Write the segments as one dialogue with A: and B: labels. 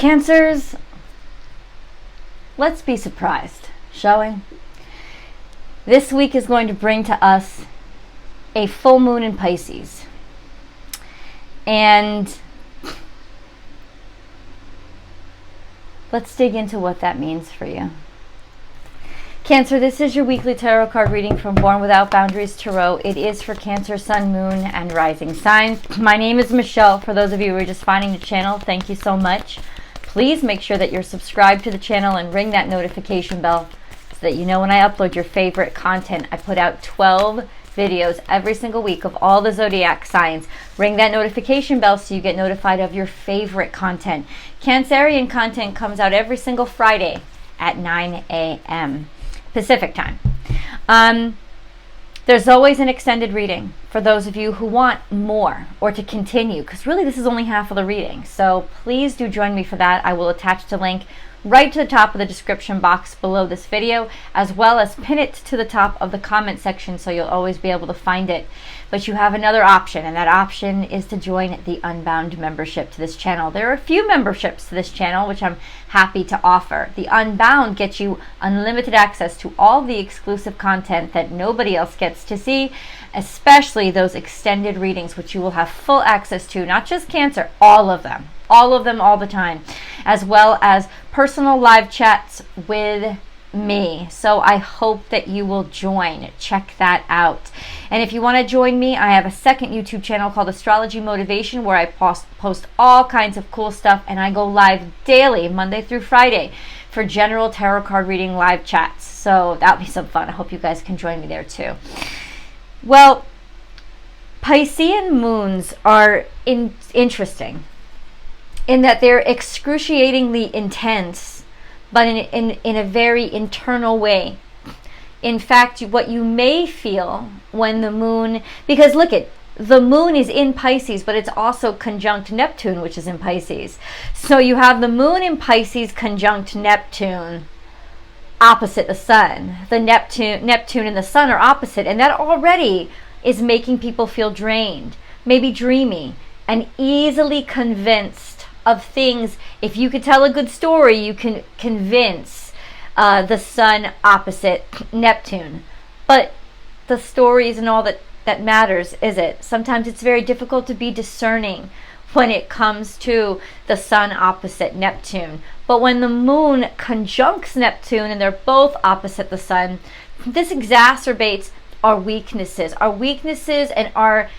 A: Cancers, let's be surprised, shall we? This week is going to bring to us a full moon in Pisces. And let's dig into what that means for you. Cancer, this is your weekly tarot card reading from Born Without Boundaries Tarot. It is for Cancer, Sun, Moon, and Rising signs. My name is Michelle. For those of you who are just finding the channel, thank you so much. Please make sure that you're subscribed to the channel and ring that notification bell so that you know when I upload your favorite content. I put out 12 videos every single week of all the zodiac signs. Ring that notification bell so you get notified of your favorite content. Cancerian content comes out every single Friday at 9 a.m. Pacific time. There's always an extended reading for those of you who want more or to continue, because really this is only half of the reading. So please do join me for that. I will attach the link right to the top of the description box below this video, as well as pin it to the top of the comment section so you'll always be able to find it. But you have another option, and that option is to join the Unbound membership to this channel. There are a few memberships to this channel which I'm happy to offer. The Unbound gets you unlimited access to all the exclusive content that nobody else gets to see, especially those extended readings which you will have full access to, not just Cancer, all of them all the time, as well as personal live chats with me. So I hope that you will join. Check that out. And if you want to join me, I have a second YouTube channel called Astrology Motivation, where I post all kinds of cool stuff, and I go live daily, Monday through Friday, for general tarot card reading live chats. So that'll be some fun. I hope you guys can join me there too. Well, Piscean moons are interesting in that they're excruciatingly intense, but in a very internal way. In fact, what you may feel when the moon, because look at, the moon is in Pisces, but it's also conjunct Neptune, which is in Pisces. So you have the moon in Pisces conjunct Neptune opposite the sun. The Neptune and the sun are opposite, and that already is making people feel drained, maybe dreamy, and easily convinced of things. If you could tell a good story, you can convince the sun opposite Neptune. But the story isn't all that matters, is it? Sometimes it's very difficult to be discerning when it comes to the sun opposite Neptune. But when the moon conjuncts Neptune and they're both opposite the sun, this exacerbates our weaknesses and our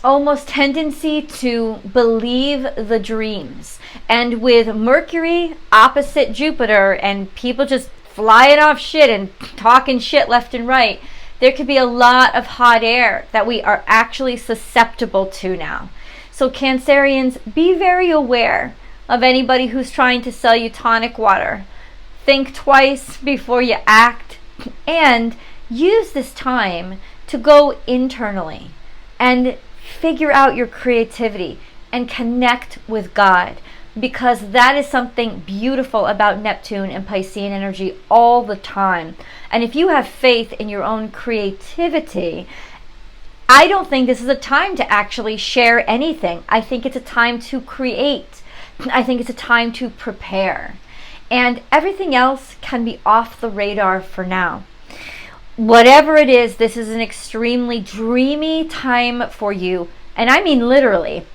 A: almost tendency to believe the dreams. And with Mercury opposite Jupiter and people just flying off shit and talking shit left and right, there could be a lot of hot air that we are actually susceptible to now. So Cancerians, be very aware of anybody who's trying to sell you tonic water. Think twice before you act, and use this time to go internally and figure out your creativity and connect with God, because that is something beautiful about Neptune and Piscean energy all the time. And if you have faith in your own creativity, I don't think this is a time to actually share anything. I think it's a time to create. I think it's a time to prepare. And everything else can be off the radar for now. Whatever it is, this is an extremely dreamy time for you. And I mean literally.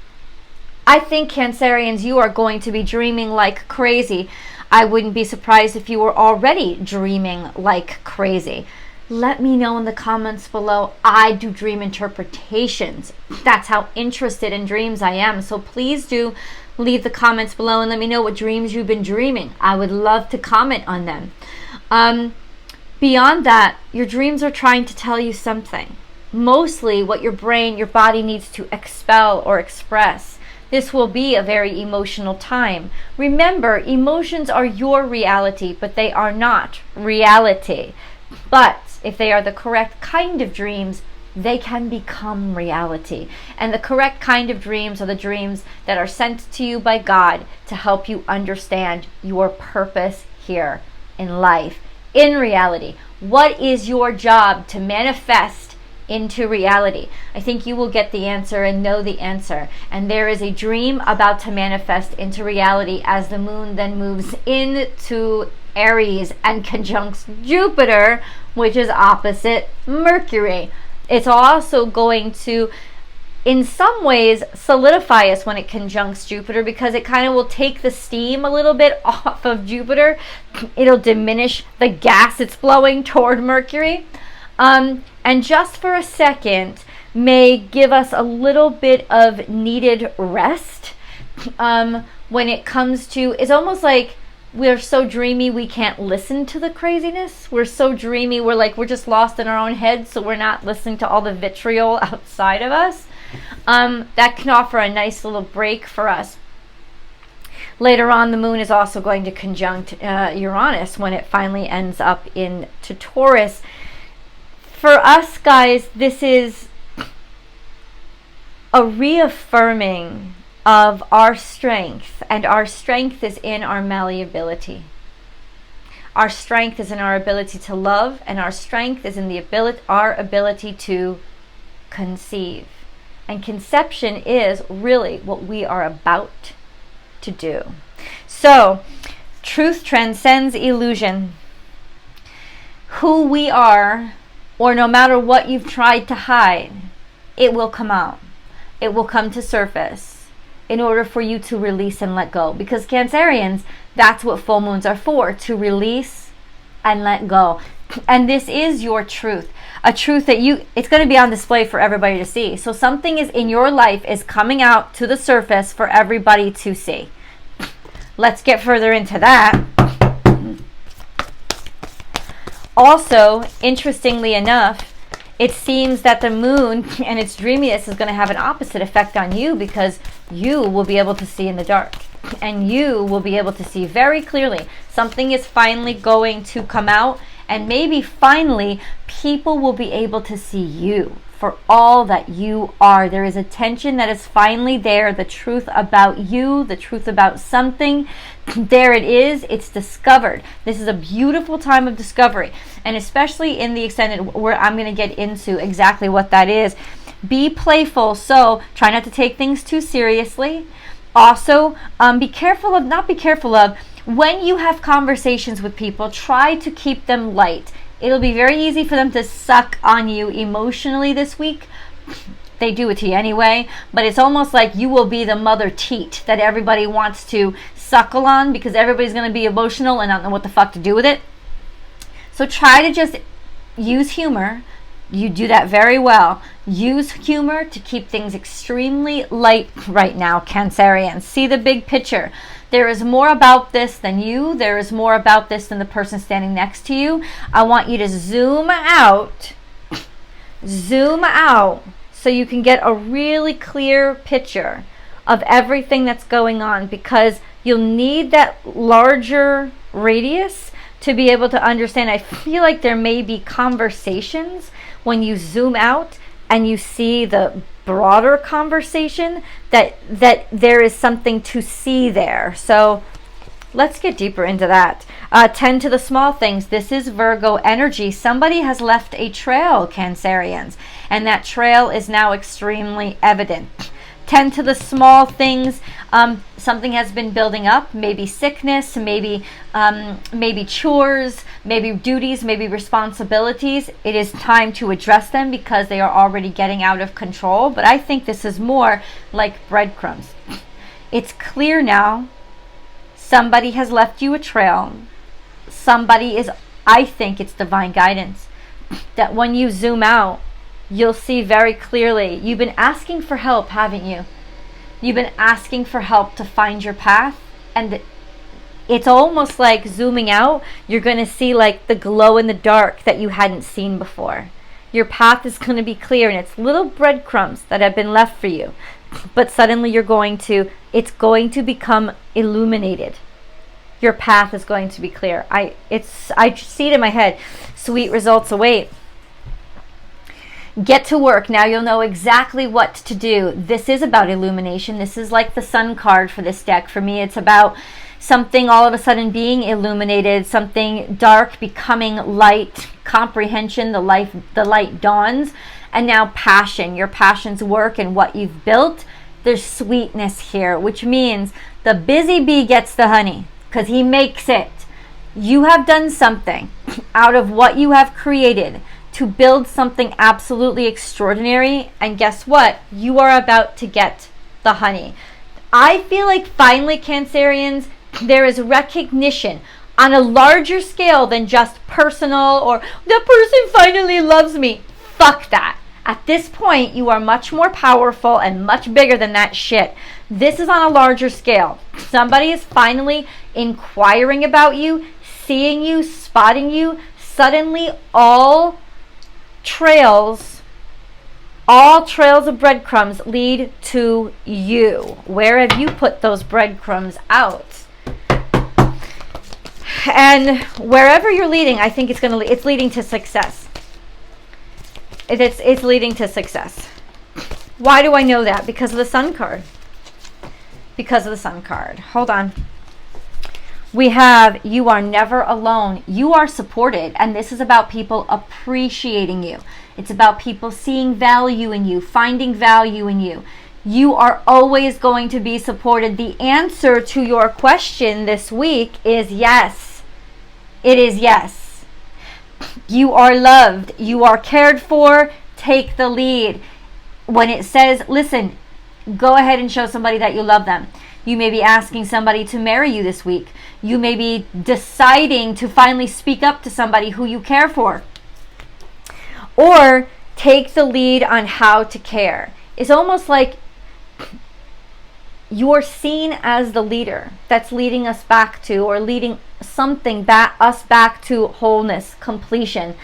A: I think Cancerians, you are going to be dreaming like crazy. I wouldn't be surprised if you were already dreaming like crazy. Let me know in the comments below. I do dream interpretations. That's how interested in dreams I am. So please do leave the comments below and let me know what dreams you've been dreaming. I would love to comment on them. Beyond that, your dreams are trying to tell you something. Mostly what your brain, your body needs to expel or express. This will be a very emotional time. Remember, emotions are your reality, but they are not reality. But if they are the correct kind of dreams, they can become reality. And the correct kind of dreams are the dreams that are sent to you by God to help you understand your purpose here in life. In reality, what is your job to manifest into reality. I think you will get the answer and know the answer. And there is a dream about to manifest into reality as the moon then moves into Aries and conjuncts Jupiter, which is opposite Mercury. It's also going to, in some ways, solidify us when it conjuncts Jupiter, because it kind of will take the steam a little bit off of Jupiter. It'll diminish the gas it's blowing toward Mercury. And just for a second, may give us a little bit of needed rest. When it comes to, it's almost like we're so dreamy we can't listen to the craziness. We're so dreamy, we're just lost in our own heads, so we're not listening to all the vitriol outside of us. That can offer a nice little break for us. Later on, the moon is also going to conjunct Uranus when it finally ends up into Taurus. For us, guys, this is a reaffirming of our strength, and our strength is in our malleability. Our strength is in our ability to love, and our strength is in our ability to conceive. And conception is really what we are about to do. So, truth transcends illusion. Who we are, or no matter what you've tried to hide, it will come out. It will come to surface in order for you to release and let go. Because Cancerians, that's what full moons are for, to release and let go. And this is your truth. A truth that it's going to be on display for everybody to see. So something is in your life is coming out to the surface for everybody to see. Let's get further into that. Also, interestingly enough, it seems that the moon and its dreaminess is going to have an opposite effect on you, because you will be able to see in the dark. And you will be able to see very clearly. Something is finally going to come out, and maybe finally people will be able to see you for all that you are. There is a tension that is finally there, the truth about you, the truth about something. There it is, it's discovered. This is a beautiful time of discovery, and especially in the extended, where I'm going to get into exactly what that is. Be playful, so try not to take things too seriously. Also, be careful of when you have conversations with people, try to keep them light. It'll be very easy for them to suck on you emotionally this week. They do it to you anyway, but it's almost like you will be the mother teat that everybody wants to suckle on, because everybody's going to be emotional and not know what the fuck to do with it. So try to just use humor. You do that very well. Use humor to keep things extremely light right now, Cancerians. See the big picture. There is more about this than you. There is more about this than the person standing next to you. I want you to zoom out, so you can get a really clear picture of everything that's going on, because you'll need that larger radius to be able to understand. I feel like there may be conversations when you zoom out and you see the broader conversation, that there is something to see there. So let's get deeper into that. Tend to the small things. This is Virgo energy. Somebody has left a trail, Cancerians, and that trail is now extremely evident. Tend to the small things. Something has been building up, maybe sickness, maybe chores, maybe duties, maybe responsibilities. It is time to address them because they are already getting out of control. But I think this is more like breadcrumbs. It's clear now. Somebody has left you a trail. I think it's divine guidance. That when you zoom out, you'll see very clearly. You've been asking for help, haven't you? You've been asking for help to find your path, and it's almost like zooming out, you're going to see like the glow in the dark that you hadn't seen before. Your path is going to be clear, and it's little breadcrumbs that have been left for you, but suddenly it's going to become illuminated. Your path is going to be clear. I see it in my head. Sweet results await. Get to work. Now you'll know exactly what to do. This is about illumination. This is like the sun card for this deck. For me, it's about something all of a sudden being illuminated, something dark becoming light, comprehension, the light dawns, and now passion. Your passions work and what you've built. There's sweetness here, which means the busy bee gets the honey because he makes it. You have done something out of what you have created to build something absolutely extraordinary. And guess what? You are about to get the honey. I feel like finally, Cancerians, there is recognition on a larger scale than just personal or the person finally loves me. Fuck that. At this point, you are much more powerful and much bigger than that shit. This is on a larger scale. Somebody is finally inquiring about you, seeing you, spotting you. Suddenly, all trails of breadcrumbs lead to you. Where have you put those breadcrumbs out? And wherever you're leading, I think it's leading to success. It's leading to success. Why do I know that? Because of the Sun card. Because of the Sun card. Hold on. We have, you are never alone. You are supported. And this is about people appreciating you. It's about people seeing value in you, finding value in you. You are always going to be supported. The answer to your question this week is yes. It is yes. You are loved. You are cared for. Take the lead. When it says, listen, go ahead and show somebody that you love them. You may be asking somebody to marry you this week. You may be deciding to finally speak up to somebody who you care for. Or take the lead on how to care. It's almost like you're seen as the leader that's leading us back to, or leading something us back to wholeness, completion,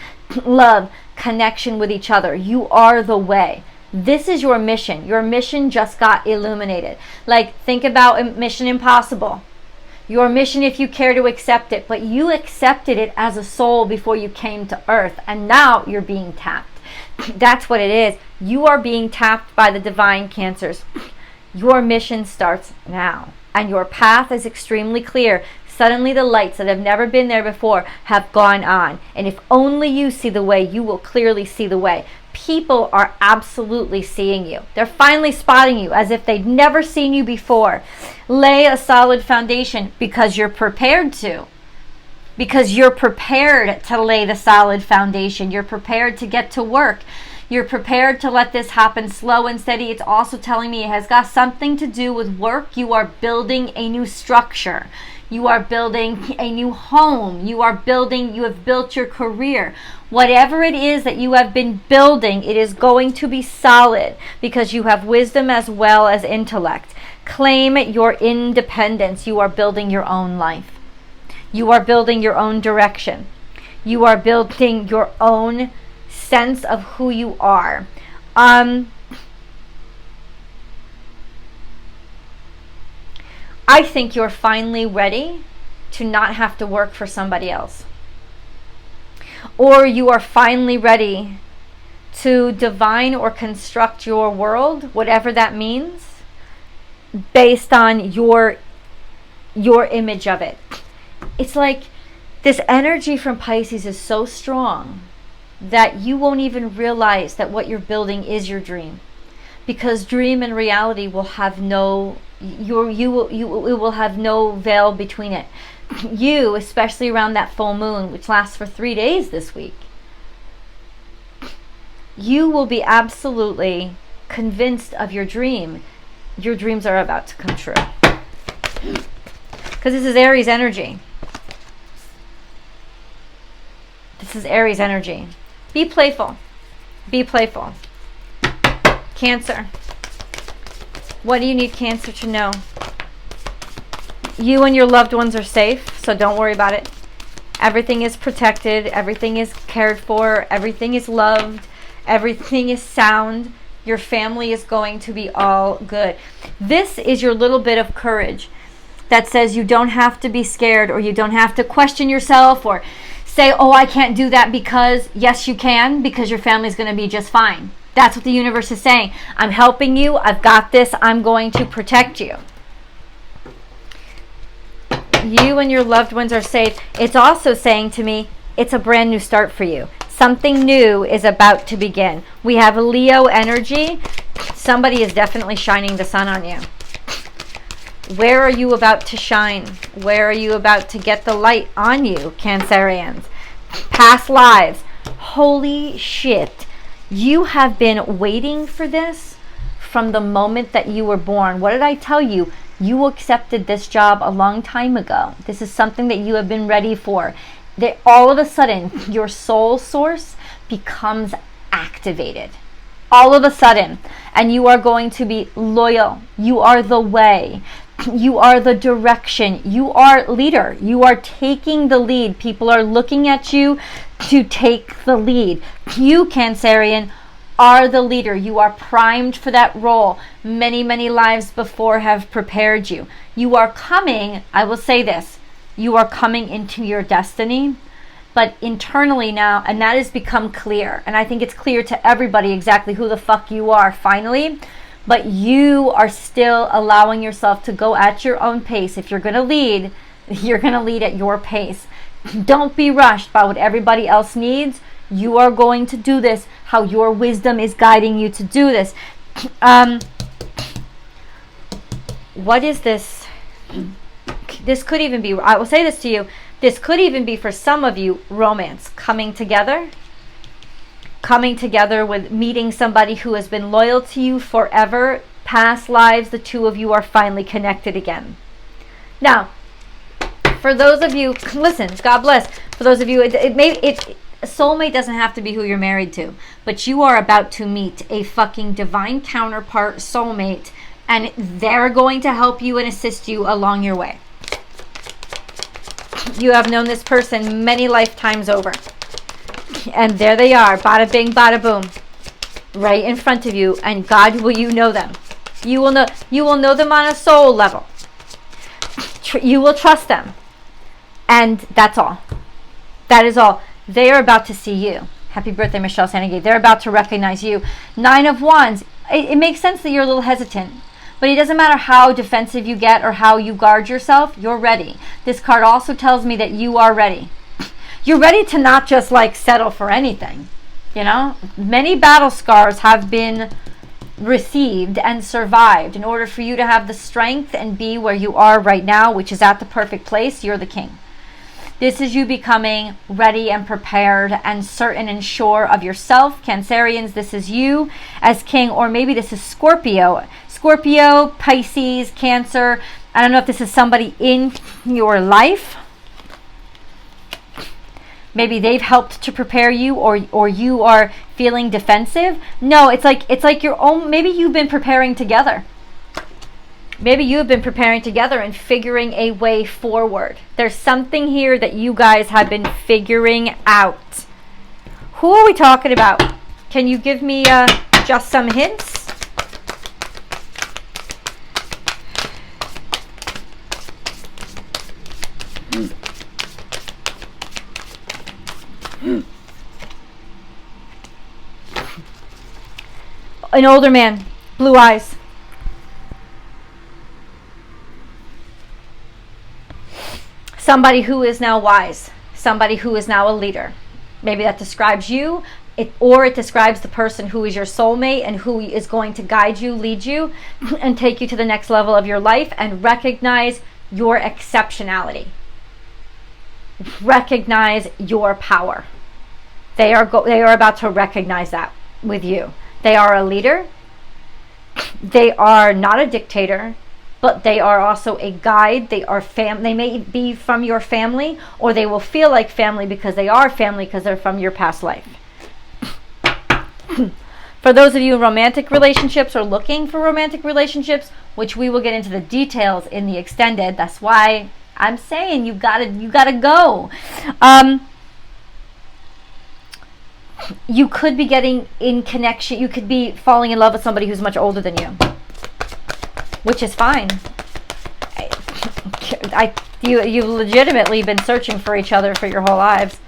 A: love, connection with each other. You are the way. This is your mission. Your mission just got illuminated. Like, think about Mission Impossible. Your mission, if you care to accept it, but you accepted it as a soul before you came to Earth, and now you're being tapped. That's what it is. You are being tapped by the divine, Cancers. Your mission starts now, and your path is extremely clear. Suddenly the lights that have never been there before have gone on, and if only you see the way, you will clearly see the way. People are absolutely seeing you. They're finally spotting you as if they'd never seen you before. Lay a solid foundation because you're prepared to. Because you're prepared to lay the solid foundation. You're prepared to get to work. You're prepared to let this happen slow and steady. It's also telling me it has got something to do with work. You are building a new structure. You are building a new home. You have built your career. Whatever it is that you have been building, it is going to be solid because you have wisdom as well as intellect. Claim your independence. You are building your own life. You are building your own direction. You are building your own sense of who you are. I think you're finally ready to not have to work for somebody else. Or you are finally ready to divine or construct your world, whatever that means, based on your image of it. It's like this energy from Pisces is so strong that you won't even realize that what you're building is your dream, because dream and reality will have no it will have no veil between it. You, especially around that full moon, which lasts for 3 days this week, you will be absolutely convinced of your dream. Your dreams are about to come true, because this is Aries energy. This is Aries energy. Be playful. Be playful. Cancer. What do you need Cancer to know? You and your loved ones are safe, so don't worry about it. Everything is protected. Everything is cared for. Everything is loved. Everything is sound. Your family is going to be all good. This is your little bit of courage that says you don't have to be scared, or you don't have to question yourself or say, oh, I can't do that, because yes, you can, because your family's going to be just fine. That's what the universe is saying. I'm helping you. I've got this. I'm going to protect you. You and your loved ones are safe. It's also saying to me, it's a brand new start for you. Something new is about to begin. We have Leo energy. Somebody is definitely shining the sun on you. Where are you about to shine? Where are you about to get the light on you, Cancerians? Past lives. Holy shit. You have been waiting for this from the moment that you were born. What did I tell you? You accepted this job a long time ago. This is something that you have been ready for. That all of a sudden, your soul source becomes activated. All of a sudden. And you are going to be loyal. You are the way. You are the direction. You are leader. You are taking the lead. People are looking at you to take the lead. You, Cancerian, are the leader. You are primed for that role. Many, many lives before have prepared you. You are coming, I will say this, you are coming into your destiny, but internally now, and that has become clear. And I think it's clear to everybody exactly who the fuck you are finally. But you are still allowing yourself to go at your own pace. If you're going to lead, you're going to lead at your pace. Don't be rushed by what everybody else needs. You are going to do this how your wisdom is guiding you to do this. What is this? This could even be, I will say this to you, this could even be for some of you, romance, coming together with meeting somebody who has been loyal to you forever. Past lives, the two of you are finally connected again. Now, for those of you, listen, God bless. For those of you, a soulmate doesn't have to be who you're married to, but you are about to meet a fucking divine counterpart soulmate, and they're going to help you and assist you along your way. You have known this person many lifetimes over. And there they are, bada bing, bada boom, right in front of you. And God, will you know them? You will know them on a soul level. You will trust them. And that's all. That is all. They are about to see you. Happy birthday, Michelle Sanagate. They're about to recognize you. 9 of Wands. It makes sense that you're a little hesitant. But it doesn't matter how defensive you get or how you guard yourself. You're ready. This card also tells me that you are ready. You're ready to not just like settle for anything. You know, many battle scars have been received and survived in order for you to have the strength and be where you are right now, which is at the perfect place. You're the king. This is you becoming ready and prepared and certain and sure of yourself. Cancerians, this is you as king, or maybe this is Scorpio. Scorpio, Pisces, Cancer. I don't know if this is somebody in your life. Maybe they've helped to prepare you, or you are feeling defensive. No, it's like your own. Maybe you've been preparing together. Maybe you've been preparing together and figuring a way forward. There's something here that you guys have been figuring out. Who are we talking about? Can you give me just some hints? An older man, blue eyes. Somebody who is now wise. Somebody who is now a leader. Maybe that describes you, or it describes the person who is your soulmate and who is going to guide you, lead you, and take you to the next level of your life and recognize your exceptionality. Recognize your power. They are about to recognize that with you. They are a leader. They are not a dictator, but they are also a guide. They are they may be from your family, or they will feel like family because they are family because they're from your past life. For those of you in romantic relationships or looking for romantic relationships, which we will get into the details in the extended, that's why I'm saying you gotta go. You could be getting in connection. You could be falling in love with somebody who's much older than you, which is fine. You've legitimately been searching for each other for your whole lives.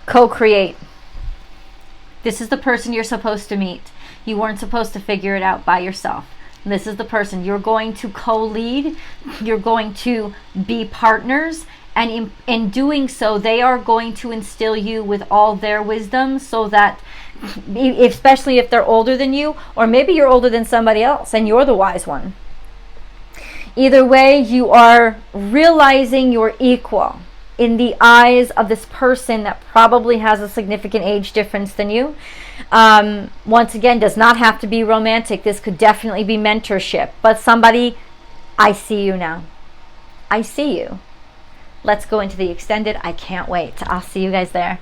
A: Co-create. This is the person you're supposed to meet. You weren't supposed to figure it out by yourself. This is the person. You're going to co-lead. You're going to be partners. And in doing so, they are going to instill you with all their wisdom so that, especially if they're older than you, or maybe you're older than somebody else and you're the wise one. Either way, you are realizing you're equal in the eyes of this person that probably has a significant age difference than you. Once again, does not have to be romantic. This could definitely be mentorship. But somebody, I see you now. I see you. Let's go into the extended. I can't wait. I'll see you guys there.